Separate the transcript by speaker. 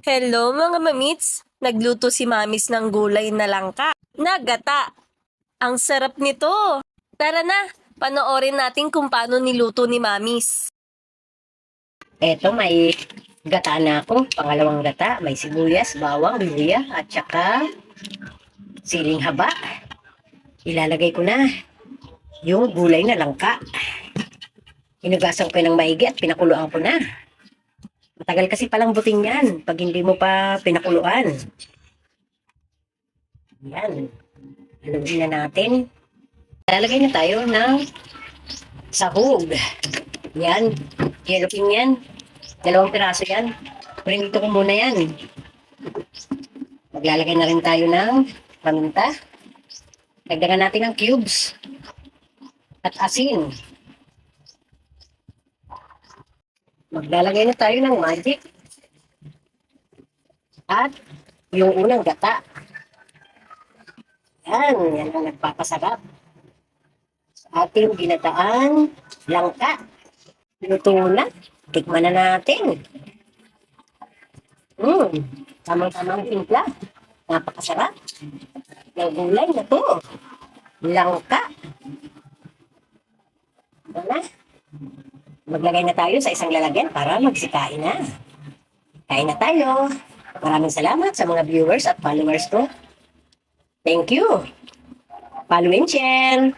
Speaker 1: Hello mga mamits! Nagluto si Mamis ng gulay na langka na gata. Ang sarap nito! Tara na, panoorin natin kung paano niluto ni Mamis.
Speaker 2: Eto, may gata na ako. Pangalawang gata. May sibuyas, bawang, luya, at saka siling haba. Ilalagay ko na yung gulay na langka. Hinugasan ko ng maigi at pinakuluan ko na. Matagal kasi palang buting yan pag hindi mo pa pinakuluan. Yan. Haluin na natin. Lalagay na tayo ng sahog. Yan. Yellow king yan. 2 piraso yan. Prinito ko muna yan. Maglalagay na rin tayo ng paminta. Dagdagan natin ng cubes. At asin. Maglalagay na tayo ng magic. At yung unang gata. Yan ang nagpapasarap. Sa ating ginataan langka. Luto na. Tikman na natin. Tamang-tamang timpla. Napakasarap. Ng gulay na to. Langka. Wala. Maglagay na tayo sa isang lalagyan para magsikain na. Kain na tayo. Maraming salamat sa mga viewers at followers ko. Thank you. Follow and share.